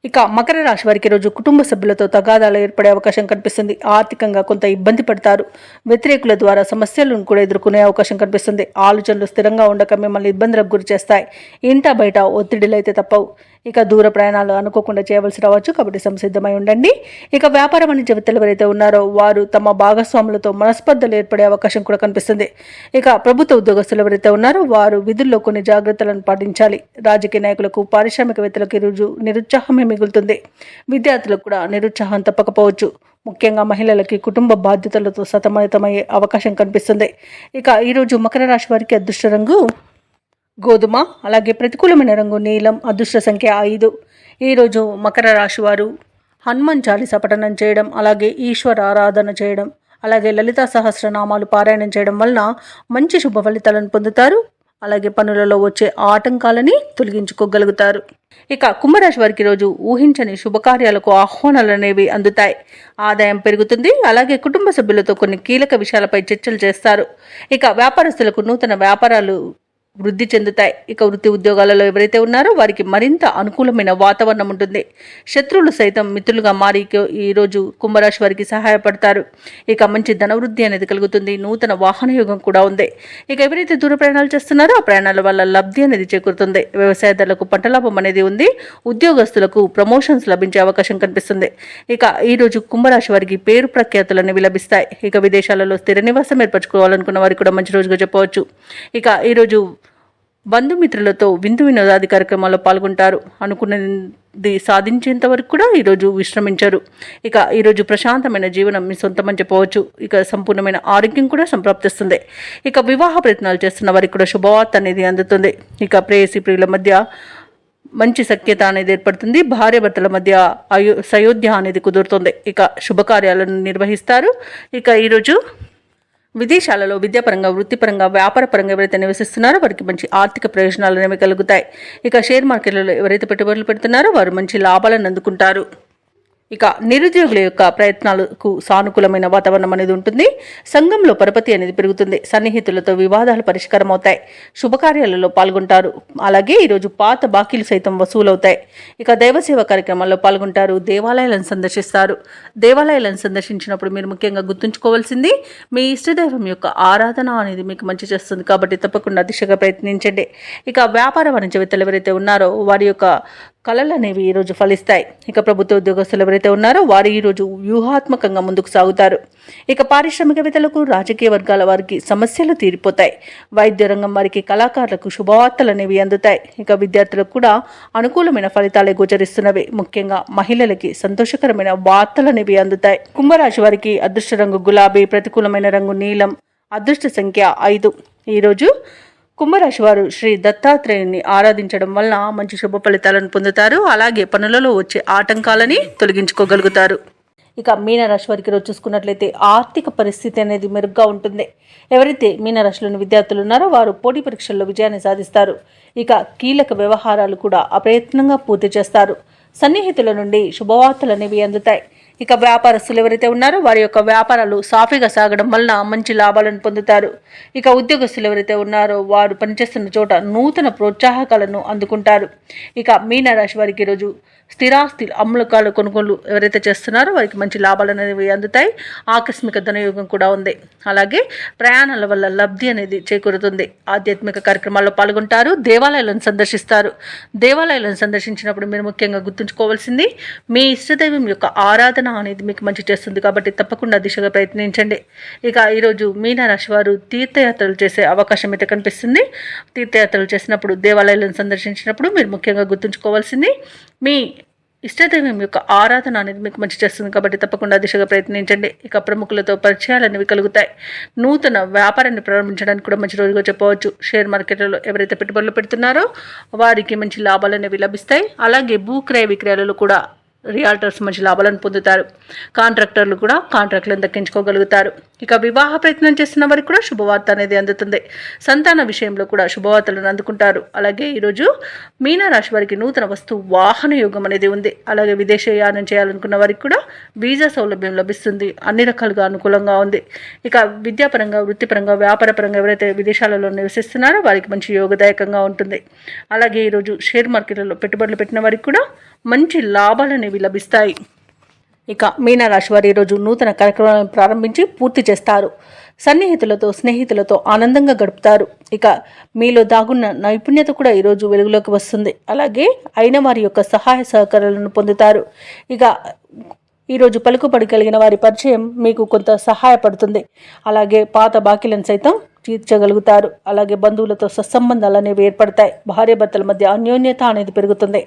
ఇక మకర రాశి వారికి రోజు కుటుంబ సభ్యులతో తగాదాలు ఏర్పడే అవకాశం కనిపిస్తుంది. ఆర్థికంగా కొంత ఇబ్బంది పడతారు. వ్యతిరేకుల ద్వారా సమస్యలను కూడా ఎదుర్కొనే అవకాశం కనిపిస్తుంది. ఆలోచనలు స్థిరంగా ఉండక మిమ్మల్ని ఇబ్బందులకు గురి చేస్తాయి. ఇంట బయట ఒత్తిడిలు అయితే తప్పవు. ఇక దూర ప్రయాణాలు అనుకోకుండా చేయవలసి రావచ్చు కాబట్టి సంసిద్ధమై ఉండండి. ఇక వ్యాపార వాణిజ్య వ్యక్తులు ఎవరైతే ఉన్నారో వారు తమ భాగస్వాములతో మనస్పర్ధలు ఏర్పడే అవకాశం కూడా కనిపిస్తుంది. ఇక ప్రభుత్వ ఉద్యోగస్తులు ఎవరైతే ఉన్నారో వారు విధుల్లో కొన్ని జాగ్రత్తలను పాటించాలి. రాజకీయ నాయకులకు, పారిశ్రామికవేత్తలకు ఈరోజు నిరుత్సాహమే మిగులుతుంది. విద్యార్థులకు కూడా నిరుత్సాహం తప్పకపోవచ్చు. ముఖ్యంగా మహిళలకి కుటుంబ బాధ్యతలతో సతమతమయ్యే అవకాశం కనిపిస్తుంది. ఇక ఈరోజు మకర రాశి వారికి అదృష్ట రంగు గోధుమ, అలాగే ప్రతికూలమైన రంగు నీలం, అదృష్ట సంఖ్య 5. ఈరోజు మకర రాశి వారు హనుమాన్ చాలీసా పఠనం చేయడం, అలాగే ఈశ్వర ఆరాధన చేయడం, అలాగే లలితా సహస్రనామాలు పారాయణం చేయడం వలన మంచి శుభ ఫలితాలను పొందుతారు. అలాగే పనులలో వచ్చే ఆటంకాలని తొలగించుకోగలుగుతారు. ఇక కుంభరాశి వారికి రోజు ఊహించని శుభకార్యాలకు ఆహ్వానాలు అనేవి అందుతాయి. ఆదాయం పెరుగుతుంది. అలాగే కుటుంబ సభ్యులతో కొన్ని కీలక విషయాలపై చర్చలు చేస్తారు. ఇక వ్యాపారస్తులకు నూతన వ్యాపారాలు వృద్ధి చెందుతాయి. ఇక వృత్తి ఉద్యోగాలలో ఎవరైతే ఉన్నారో వారికి మరింత అనుకూలమైన వాతావరణం ఉంటుంది. శత్రువులు సైతం మిత్రులుగా మారి ఈరోజు కుంభరాశి వారికి సహాయపడతారు. ఇక మంచి ధనవృద్ధి అనేది కలుగుతుంది. నూతన వాహన యోగం కూడా ఉంది. ఇక ఎవరైతే దూర ప్రయాణాలు చేస్తున్నారో ఆ ప్రయాణాల వల్ల లబ్ధి అనేది చేకూరుతుంది. వ్యవసాయదారులకు పంట లాభం అనేది ఉంది. ఉద్యోగస్తులకు ప్రమోషన్స్ లభించే అవకాశం కనిపిస్తుంది. ఇక ఈరోజు కుంభరాశి వారికి పేరు ప్రఖ్యాతులు అనేవి లభిస్తాయి. ఇక విదేశాలలో స్థిర నివాసం ఏర్పరచుకోవాలనుకున్న వారికి కూడా మంచి రోజుగా చెప్పవచ్చు. ఇక ఈరోజు బంధుమిత్రులతో విందు వినోదాది కార్యక్రమాల్లో పాల్గొంటారు. అనుకున్నది సాధించేంత వరకు కూడా ఈరోజు విశ్రమించారు. ఇక ఈరోజు ప్రశాంతమైన జీవనం మీ సొంతమని చెప్పవచ్చు. ఇక సంపూర్ణమైన ఆరోగ్యం కూడా సంప్రాప్తిస్తుంది. ఇక వివాహ ప్రయత్నాలు చేస్తున్న వారికి కూడా శుభవార్త అనేది అందుతుంది. ఇక ప్రేయసి ప్రియుల మధ్య మంచి సఖ్యత అనేది ఏర్పడుతుంది. భార్యాభర్తల మధ్య సయోధ్య అనేది కుదురుతుంది. ఇక శుభకార్యాలను నిర్వహిస్తారు. ఇక ఈరోజు విదేశాలలో విద్యాపరంగా, వృత్తిపరంగా, వ్యాపారపరంగా ఎవరైతే నివసిస్తున్నారో వారికి మంచి ఆర్థిక ప్రయోజనాలు అనేవి కలుగుతాయి. ఇక షేర్ మార్కెట్లలో ఎవరైతే పెట్టుబడులు పెడుతున్నారో వారు మంచి లాభాలను అందుకుంటారు. ఇక నిరుద్యోగుల యొక్క ప్రయత్నాలకు సానుకూలమైన వాతావరణం అనేది ఉంటుంది. సంఘంలో పరపతి అనేది పెరుగుతుంది. సన్నిహితులతో వివాదాలు పరిష్కారం అవుతాయి. శుభకార్యాలలో పాల్గొంటారు. అలాగే ఈరోజు పాత బాకీలు సైతం వసూలవుతాయి. ఇక దైవసేవ కార్యక్రమాల్లో పాల్గొంటారు. దేవాలయాలను సందర్శిస్తారు. దేవాలయాలను సందర్శించినప్పుడు మీరు ముఖ్యంగా గుర్తుంచుకోవాల్సింది మీ ఇష్టదైవం యొక్క ఆరాధన అనేది మీకు మంచి చేస్తుంది కాబట్టి తప్పకుండా దిశగా ప్రయత్నించండి. ఇక వ్యాపార వాణిజ్యవేత్తలు ఎవరైతే ఉన్నారో వారి యొక్క కళలు అనేవి ఈరోజు ఫలిస్తాయి. ఇక ప్రభుత్వ ఉద్యోగస్తులు ఎవరైతే ఉన్నారో వారు ఈరోజు వ్యూహాత్మకంగా ముందుకు సాగుతారు. ఇక పారిశ్రామికవేత్తలకు, రాజకీయ వర్గాల వారికి సమస్యలు తీరిపోతాయి. వైద్య రంగం వారికి, కళాకారులకు శుభవార్తలు అనేవి అందుతాయి. ఇక విద్యార్థులకు కూడా అనుకూలమైన ఫలితాలే గోచరిస్తున్నవి. ముఖ్యంగా మహిళలకి సంతోషకరమైన వార్తలు అనేవి అందుతాయి. కుంభరాశి వారికి అదృష్ట రంగు గులాబీ, ప్రతికూలమైన రంగు నీలం, అదృష్ట సంఖ్య 5. ఈరోజు కుంభరాశి వారు శ్రీ దత్తాత్రేయుని ఆరాధించడం వలన మంచి శుభ ఫలితాలను పొందుతారు. అలాగే పనులలో వచ్చే ఆటంకాలని తొలగించుకోగలుగుతారు. ఇక మీనరాశి వారికి ఈరోజు చూసుకున్నట్లయితే ఆర్థిక పరిస్థితి అనేది మెరుగ్గా ఉంటుంది. ఎవరైతే మీనరాశిలోని విద్యార్థులు ఉన్నారో వారు పోటీ పరీక్షల్లో విజయాన్ని సాధిస్తారు. ఇక కీలక వ్యవహారాలు కూడా అప్రయత్నంగా పూర్తి చేస్తారు. సన్నిహితుల నుండి శుభవార్తలు అనేవి అందుతాయి. ఇక వ్యాపారస్తులు ఎవరైతే ఉన్నారో వారి యొక్క వ్యాపారాలు సాఫీగా సాగడం వలన మంచి లాభాలను పొందుతారు. ఇక ఉద్యోగస్తులు ఎవరైతే ఉన్నారో వారు పనిచేస్తున్న చోట నూతన ప్రోత్సాహకాలను అందుకుంటారు. ఇక మీనరాశి వారికి ఈరోజు స్థిరాస్తి అమ్మకాలు కొనుగోలు ఎవరైతే చేస్తున్నారో వారికి మంచి లాభాలు అనేవి అందుతాయి. ఆకస్మిక ధనయోగం కూడా ఉంది. అలాగే ప్రయాణాల వల్ల లబ్ధి అనేది చేకూరుతుంది. ఆధ్యాత్మిక కార్యక్రమాల్లో పాల్గొంటారు. దేవాలయాలను సందర్శిస్తారు. దేవాలయాలను సందర్శించినప్పుడు మీరు ముఖ్యంగా గుర్తుంచుకోవాల్సింది మీ ఇష్టదైవం యొక్క ఆరాధన అనేది మీకు మంచి చేస్తుంది. కాబట్టి తప్పకుండా దిశగా ప్రయత్నించండి. ఇక ఈరోజు మీనరాశి వారు తీర్థయాత్రలు చేసే అవకాశం అయితే కనిపిస్తుంది. తీర్థయాత్రలు చేసినప్పుడు దేవాలయాలను సందర్శించినప్పుడు మీరు ముఖ్యంగా గుర్తుంచుకోవాల్సింది మీ ఇష్టదైవం యొక్క ఆరాధన అనేది మీకు మంచి చేస్తుంది. కాబట్టి తప్పకుండా దిశగా ప్రయత్నించండి. ఇక ప్రముఖులతో పరిచయాలు అనేవి కలుగుతాయి. నూతన వ్యాపారాన్ని ప్రారంభించడానికి కూడా మంచి రోజుగా చెప్పవచ్చు. షేర్ మార్కెట్లలో ఎవరైతే పెట్టుబడులు పెడుతున్నారో వారికి మంచి లాభాలు అనేవి లభిస్తాయి. అలాగే భూక్రయ విక్రయాలలో కూడా రియాల్టర్స్ మంచి లాభాలను పొందుతారు. కాంట్రాక్టర్లు కూడా కాంట్రాక్ట్లను దక్కించుకోగలుగుతారు. ఇక వివాహ ప్రయత్నం చేస్తున్న వారికి కూడా శుభవార్త అనేది అందుతుంది. సంతాన విషయంలో కూడా శుభవార్తలను అందుకుంటారు. అలాగే ఈరోజు మీనరాశి వారికి నూతన వస్తు వాహన యోగం అనేది ఉంది. అలాగే విదేశయానం చేయాలనుకున్న వారికి కూడా వీసా సౌలభ్యం లభిస్తుంది. అన్ని రకాలుగా అనుకూలంగా ఉంది. ఇక విద్యాపరంగా, వృత్తిపరంగా, వ్యాపారపరంగా ఎవరైతే విదేశాలలో నివసిస్తున్నారో వారికి మంచి యోగదాయకంగా ఉంటుంది. అలాగే ఈరోజు షేర్ మార్కెట్లలో పెట్టుబడులు పెట్టిన వారికి కూడా మంచి లాభాలు అనేవి లభిస్తాయి. ఇక మీనరాశి వారు ఈరోజు నూతన కార్యక్రమాలను ప్రారంభించి పూర్తి చేస్తారు. సన్నిహితులతో, స్నేహితులతో ఆనందంగా గడుపుతారు. ఇక మీలో దాగున్న నైపుణ్యత కూడా ఈరోజు వెలుగులోకి వస్తుంది. అలాగే అయిన వారి యొక్క సహాయ సహకారాలను పొందుతారు. ఇక ఈరోజు పలుకుబడి కలిగిన వారి పరిచయం మీకు కొంత సహాయపడుతుంది. అలాగే పాత బాకీలను సైతం తీర్చగలుగుతారు. అలాగే బంధువులతో సత్సంబంధాలు అనేవి ఏర్పడతాయి. భార్యాభర్తల మధ్య అన్యోన్యత అనేది పెరుగుతుంది.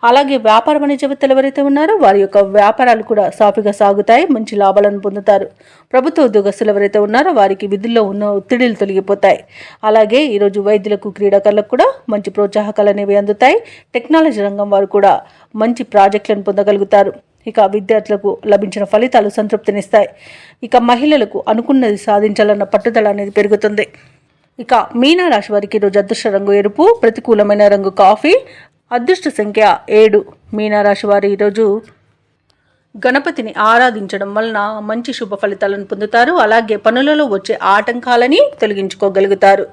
అలాగే వ్యాపార వాణిజ్యవేత్తలు ఎవరైతే ఉన్నారో వారి యొక్క వ్యాపారాలు కూడా సాఫీగా సాగుతాయి. మంచి లాభాలను పొందుతారు. ప్రభుత్వ ఉద్యోగస్తులు ఎవరైతే ఉన్నారో వారికి విధుల్లో ఉన్న ఒత్తిడిలు తొలగిపోతాయి. అలాగే ఈరోజు వైద్యులకు, క్రీడాకారులకు కూడా మంచి ప్రోత్సాహకాలు అనేవి అందుతాయి. టెక్నాలజీ రంగం వారు కూడా మంచి ప్రాజెక్టులను పొందగలుగుతారు. ఇక విద్యార్థులకు లభించిన ఫలితాలు సంతృప్తినిస్తాయి. ఇక మహిళలకు అనుకున్నది సాధించాలన్న పట్టుదల అనేది పెరుగుతుంది. ఇక మీనరాశి వారికి ఈరోజు అదృష్ట రంగు ఎరుపు, ప్రతికూలమైన రంగు కాఫీ, అదృష్ట సంఖ్య 7. మీనరాశి వారు ఈరోజు గణపతిని ఆరాధించడం వలన మంచి శుభ ఫలితాలను పొందుతారు. అలాగే పనులలో వచ్చే ఆటంకాలని తొలగించుకోగలుగుతారు.